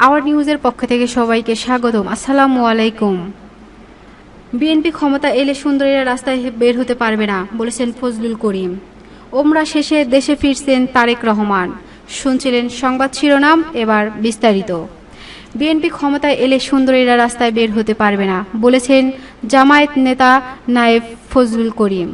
Hour নিউজের পক্ষ থেকে সবাইকে স্বাগতম। আসসালামু আলাইকুম। বিএনপি ক্ষমতা এলে সুন্দরীরা রাস্তায় বের হতে পারবে না বলেছেন ফজলুল করিম। ওমরা শেষে দেশে ফিরছেন তারেক রহমান। শুনছিলেন সংবাদ শিরোনাম, এবার বিস্তারিত। বিএনপি ক্ষমতায় এলে সুন্দরীরা রাস্তায় বের হতে পারবে না বলেছেন জামায়াত নেতা নায়েব ফজলুল করিম।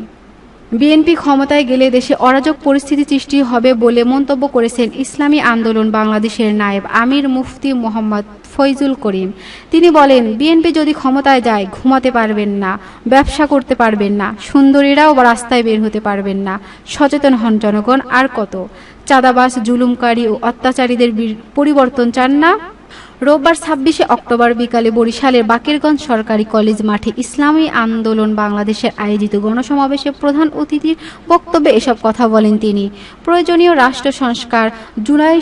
বিএনপি ক্ষমতায় গেলে দেশে অরাজক পরিস্থিতি সৃষ্টি হবে বলে মন্তব্য করেছেন ইসলামী আন্দোলন বাংলাদেশের নায়েব আমির মুফতি মোহাম্মদ ফয়জুল করিম। তিনি বলেন, বিএনপি যদি ক্ষমতায় যায় ঘুমাতে পারবেন না, ব্যবসা করতে পারবেন না, সুন্দরীরাও রাস্তায় বের হতে পারবেন না। সচেতন হন জনগণ। আর কত চাঁদাবাজ, জুলুমকারী ও অত্যাচারীদের পরিবর্তন চান না? রোববার 26শে অক্টোবর বিকালে বরিশালের বাকেরগঞ্জ সরকারি কলেজ মাঠে ইসলামী আন্দোলন বাংলাদেশের আয়োজিত গণসমাবেশে প্রধান অতিথির বক্তব্যে এসব কথা বলেন তিনি। প্রয়োজনীয় রাষ্ট্র সংস্কার, জুলাই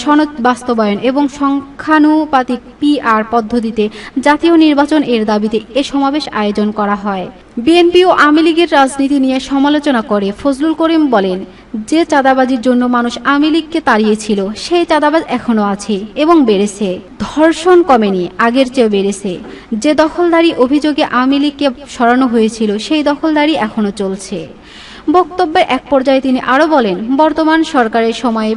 সনদ বাস্তবায়ন এবং সংখ্যানুপাতিক PR পদ্ধতিতে জাতীয় নির্বাচন এর দাবিতে এ সমাবেশ আয়োজন করা হয়। বিএনপি ও আওয়ামী লীগের রাজনীতি নিয়ে সমালোচনা করে ফজলুল করিম বলেন, যে চাঁদাবাজির জন্য মানুষ আওয়ামী লীগকে তাড়িয়েছিল সেই চাঁদাবাজ এখনো আছে এবং বেড়েছে। ধর্ষণ কমেনি, আগের চেয়ে বেড়েছে। যে দখলদারি অভিযোগে আওয়ামী লীগকে সরানো হয়েছিল সেই দখলদারি এখনো চলছে। বক্তব্যের এক পর্যায়ে তিনি আরও বলেন, বর্তমান সরকারের সময়ে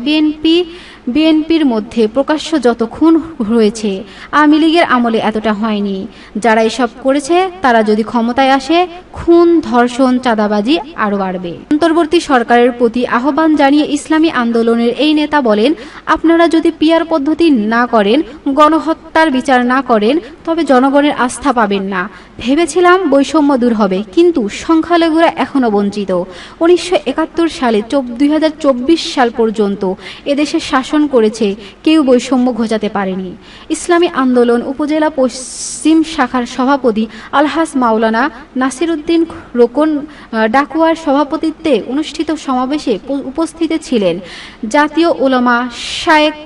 বিএনপির মধ্যে প্রকাশ্য যত খুন হয়েছে আওয়ামী লীগের আমলে এতটা হয়নি। যারা এসব করেছে তারা যদি ক্ষমতায় আসে খুন, ধর্ষণ, চাঁদাবাজি আরও বাড়বে। অন্তর্বর্তী সরকারের প্রতি আহ্বান জানিয়ে ইসলামী আন্দোলনের এই নেতা বলেন, আপনারা যদি PR পদ্ধতি না করেন, গণহত্যার বিচার না করেন, তবে জনগণের আস্থা পাবেন না। ভেবেছিলাম বৈষম্য দূর হবে, কিন্তু সংখ্যালঘুরা এখনো বঞ্চিত। 1971 সালে 2024 সাল পর্যন্ত এদেশে শাসন করেছে, কেউ বৈষম্য ঘোচাতে পারেনি। ইসলামী আন্দোলন উপজেলা পশ্চিম শাখার সভাপতি আলহাজ মাওলানা নাসিরউদ্দিন রোকন ডাকুয়ার সভাপতিত্বে অনুষ্ঠিত সমাবেশে উপস্থিত ছিলেন জাতীয় উলামা শায়েখ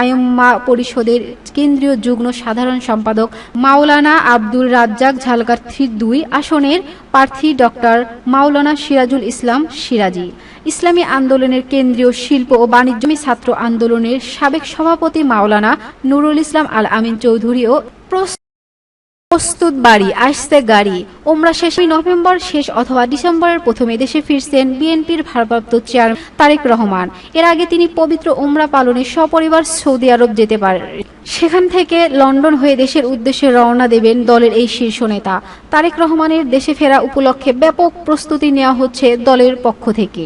আইম্মা পরিষদের কেন্দ্রীয় যুগ্ম সাধারণ সম্পাদক মাওলানা আব্দুর রাজ্জাক ঝালকাঠি 2 আসনের প্রার্থী ডক্টর মাওলানা সিরাজুল ইসলাম সিরাজি, ইসলামী আন্দোলনের কেন্দ্রীয় শিল্প ও বাণিজ্য ছাত্র আন্দোলনের সাবেক সভাপতি মাওলানা নুরুল ইসলাম আল আমিন চৌধুরী ও প্রস্তুত বাড়ি আসছে গাড়ি। ওমরা শেষে নভেম্বর শেষ অথবা ডিসেম্বরের প্রথমে দেশে ফিরছেন বিএনপির ভারপ্রাপ্ত চেয়ারম্যান তারেক রহমান। এর আগে তিনি পবিত্র ওমরা পালনে সপরিবার সৌদি আরব যেতে পারেন। সেখান থেকে লন্ডন হয়ে দেশের উদ্দেশ্যে রওনা দেবেন দলের এই শীর্ষ নেতা। তারেক রহমানের দেশে ফেরা উপলক্ষে ব্যাপক প্রস্তুতি নেওয়া হচ্ছে দলের পক্ষ থেকে।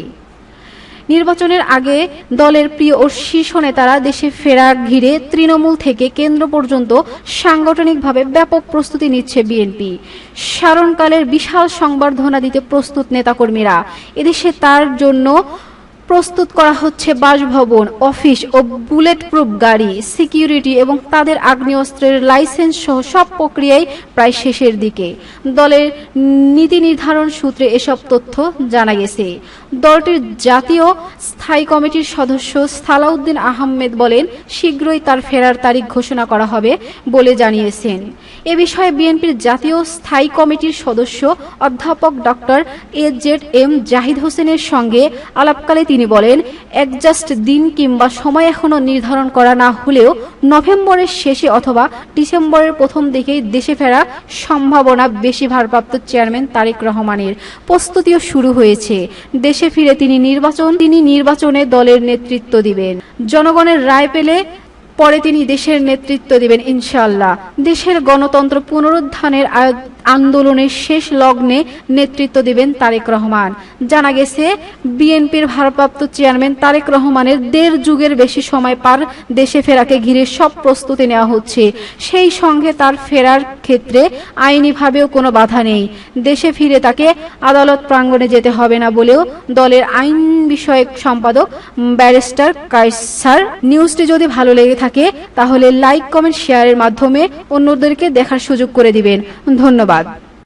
নির্বাচনের আগে দলের প্রিয় ও শীর্ষ নেতারা দেশে ফেরার ঘিরে তৃণমূল থেকে কেন্দ্র পর্যন্ত সাংগঠনিকভাবে ব্যাপক প্রস্তুতি নিচ্ছে বিএনপি। স্মরণকালের বিশাল সংবর্ধনা দিতে প্রস্তুত নেতাকর্মীরা। এদেশে তার জন্য প্রস্তুত করা হচ্ছে বাসভবন, অফিস ও বুলেট প্রুফ গাড়ি, সিকিউরিটি এবং তাদের আগ্নেয়াস্ত্রের লাইসেন্স সহ সব প্রক্রিয়াই প্রায় শেষের দিকে। দলের নীতি নির্ধারণ সূত্রে এসব তথ্য জানা গেছে। দলটির জাতীয় স্থায়ী কমিটির সদস্য সালাউদ্দিন আহমেদ বলেন, শীঘ্রই তার ফেরার তারিখ ঘোষণা করা হবে বলে জানিয়েছেন। এ বিষয়ে বিএনপির জাতীয় স্থায়ী কমিটির সদস্য অধ্যাপক ডক্টর AZM জাহিদ হোসেনের সঙ্গে আলাপকালে তিনি বলেন, একজাস্ট দিন কিংবা সময় এখনো নির্ধারণ করা না হলেও নভেম্বরের শেষে অথবা ডিসেম্বরের প্রথম দিকেই দেশে ফেরা সম্ভাবনা বেশি। ভারপ্রাপ্ত চেয়ারম্যান তারেক রহমানের প্রস্তুতিও শুরু হয়েছে। দেশে ফিরে তিনি নির্বাচনে দলের নেতৃত্ব দিবেন। জনগণের রায় পেলে পরে তিনি দেশের নেতৃত্ব দিবেন ইনশাআল্লাহ। দেশের গণতন্ত্র পুনরুদ্ধারের আন্দোলনের শেষ লগ্নে নেতৃত্ব দিবেন তারেক রহমান। জানা গেছে, বিএনপির ভারপ্রাপ্ত চেয়ারম্যান তারেক রহমানের 1.5 যুগের বেশি সময় পার দেশে ফেরাকে ঘিরে সব প্রস্তুতি নেওয়া হচ্ছে। সেই সঙ্গে তার ফেরার ক্ষেত্রে আইনিভাবেও কোনো বাধা নেই। দেশে ফিরে তাকে আদালত প্রাঙ্গণে যেতে হবে না বলেও দলের আইন বিষয়ক সম্পাদক ব্যারিস্টার কায়সার। নিউজটি যদি ভালো লেগে থাকে তাহলে লাইক, কমেন্ট, শেয়ারের মাধ্যমে অন্যদেরকে দেখার সুযোগ করে দিবেন। ধন্যবাদ।